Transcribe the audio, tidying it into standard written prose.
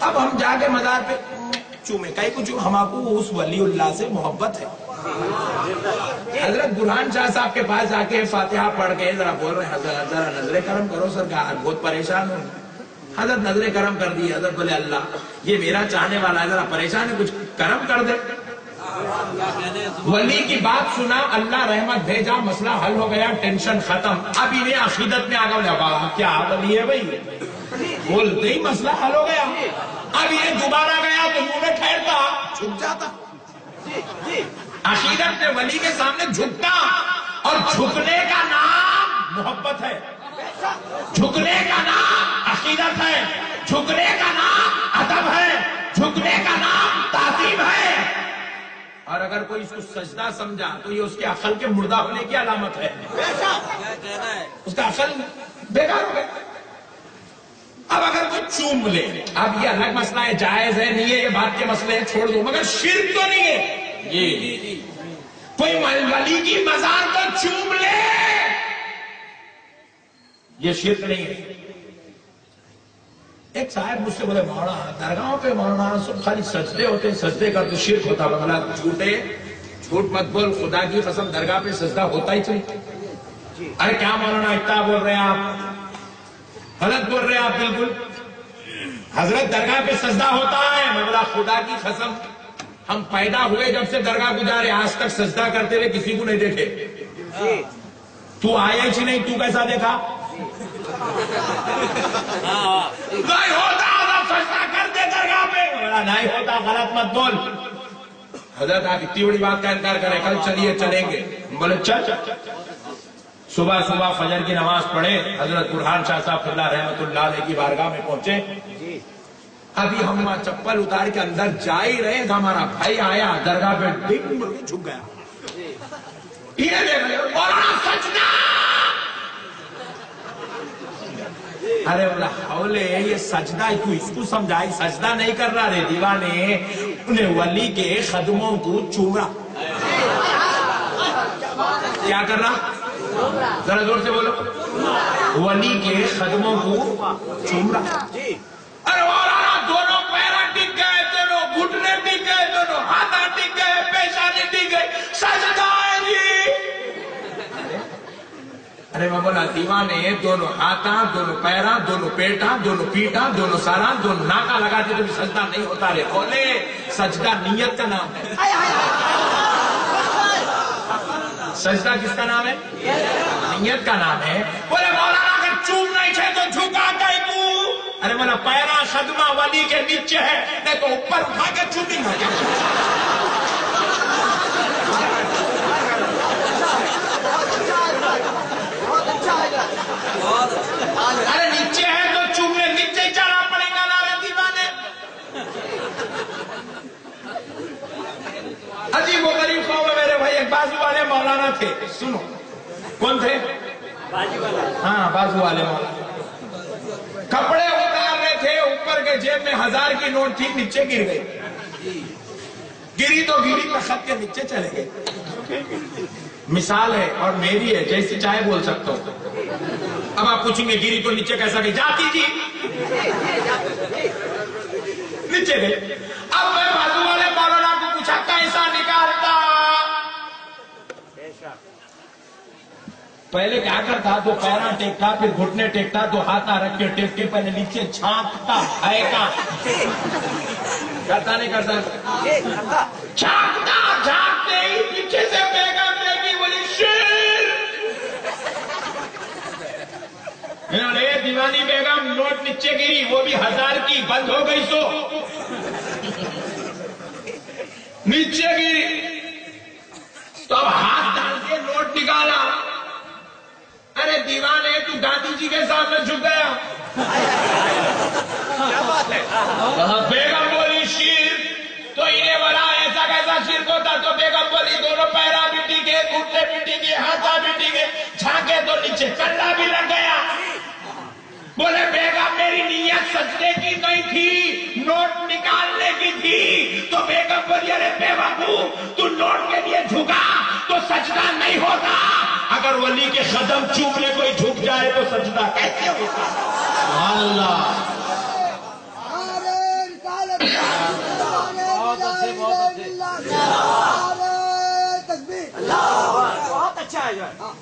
اب ہم جا کے مزار پہ چومے کئی کچھ ہمارے اس ولی اللہ سے محبت ہے. حضرت برہان شاہ صاحب کے پاس جا کے فاتحہ پڑھ کے ذرا بول رہے ہیں حضرت ذرا نظر کرم کرو سرکار بہت پریشان ہوں. حضرت نظر کرم کر دی. حضرت بولے اللہ یہ میرا چاہنے والا ہے ذرا پریشان ہے کچھ کرم کر دے. ولی کی بات سنا اللہ رحمت بھیجا مسئلہ حل ہو گیا ٹینشن ختم. اب انہیں عقیدت میں آگا لگا کیا ولی ہے بھائی بولتے ہی مسئلہ حل ہو گیا. اب یہ دوبارہ گیا تو منہ میں ٹھہرتا جھک جاتا. عقیدت میں ولی کے سامنے جھکتا اور جھکنے کا نام محبت ہے. جھکنے کا نام عقیدت ہے. جھکنے کا نام ادب ہے. جھکنے کا نام تعظیم ہے. اور اگر کوئی اس کو سجدہ سمجھا تو یہ اس کے عقل کے مردہ ہونے کی علامت ہے. اس کا عقل بیکار ہو گیا. اب اگر کوئی چوم لے اب یہ الگ مسئلہ ہے جائز ہے نہیں ہے یہ بات کے مسئلے ہیں چھوڑ دو مگر شرک تو نہیں ہے. یہ کوئی ولی کی مزار کو چوم لے یہ شرک نہیں ہے. ایک صاحب مجھ سے بولے مولانا درگاہوں پہ مولانا سب خالی سجدے ہوتے سجدے کا تو شرک ہوتا. بولا جھوٹ مت بول خدا کی قسم درگاہ پہ سجدہ ہوتا ہی چاہیے. ارے کیا مولانا اتنا بول رہے ہیں آپ غلط بول رہے ہیں آپ بالکل. حضرت درگاہ پہ سجدہ ہوتا ہے. میں بولا خدا کی قسم ہم پیدا ہوئے جب سے درگاہ گزارے آج تک سجدہ کرتے ہوئے کسی کو نہیں دیکھے. تو آیا ہی نہیں تو کیسا دیکھا نہیں ہوتا سجدہ کر دے درگاہ پہ. نہیں ہوتا غلط مت بول. حضرت آپ اتنی بڑی بات کا انکار کریں کل چلیے چلیں گے. بولے چل. صبح صبح فجر کی نماز پڑھے حضرت برہان شاہ صاحب اللہ رحمت اللہ علیہ کی بارگاہ میں پہنچے. ابھی ہم چپل اتار کے اندر جا ہی رہے تھا ہمارا بھائی آیا درگاہ پہ ڈنگ جھک گیا. ارے بولا حولے یہ سجدہ تو اس کو سمجھائی سجدہ نہیں کر رہا رے دیوانے انہیں ولی کے خدموں کو چوم رہا. کیا کر رہا ذرا زور سے بولو. ولی کے خدموں کو چوم رہا. ارے مولانا دونوں پیرا ٹک گئے دونوں گھٹنے ٹک گئے دونوں ہاتھ ٹک گئے پیشانی ٹک گئے سجدہ ہے جی. ارے میں بولا دیوانے دونوں ہاتھاں دونوں پیراں دونوں پیٹاں دونوں پیٹاں دونوں ساراں دونوں ناکا لگاتے تو بھی سجدہ نہیں ہوتا. رے بولے سجدہ نیت کا نام ہے. سجدہ کس کا نام ہے نیت کا نام ہے. بولے مولانا اگر چوم نہیں چھے تو جھکا کئی کو. ارے مولا پیرا خدمہ ولی کے نیچے ہے نہیں تو اوپر اٹھا کے چومی گا. ارے نیچے ہے تو چومے نیچے چڑھا پڑے گا لارے دیوانے. عجیب و غریب قوم ہے میرے بھائی. ایک بازو والے مولانا تھے سنو کون تھے ہاں بازو والے مولانا. کپڑے اتار رہے تھے اوپر کے جیب میں 1000 کی نوٹ تھی نیچے گر گئی. گری تو گری خط کے نیچے چلے گئے. مثال ہے اور میری ہے جیسی چاہے بول سکتا ہوں. اب آپ پوچھیں گے گری تو نیچے کیسا گئی جاتی جی نیچے گئی. اب میں بازو والے مولانا کو پوچھا کیسا نکالتا. پہلے کیا کرتا تو پیرا ٹیکتا پھر گھٹنے ٹیکتا تو ہاتھا رکھ کے ٹیک کے پہلے نیچے چھانکتا بھائیکا کرتا نہیں کرتا چھانکتا جھانکتے ہی پیچھے سے بیگم بیگی بولی شیر. انہوں نے دیوانی بیگم نوٹ نیچے گری وہ بھی 1000 کی بند ہو گئی سو نیچے گری تو اب ہاتھ ڈال کے نوٹ نکالا. ارے دیوانے تو گاندھی جی کے سامنے جھک گیا. کیا بات ہے بیگم بولی شیر تو انہیں بولا ایسا کیسا شرک ہوتا تو بیگم بولی دونوں پیرا بھی ٹکے گھٹنے بھی ٹکے ہاتھا بھی ٹکے جھانکے تو نیچے کلہ بھی لگ گیا. بولے بیگم میری نیت سجدے کی نہیں تھی نوٹ نکالنے کی تھی. تو بیگم بولی ارے بے وقوف تو نوٹ کے لیے جھکا تو سجدہ نہیں ہوتا. اگر ولی کے قدم چومنے کوئی جھک جائے تو سجدہ کیسے ہوتا. اللہ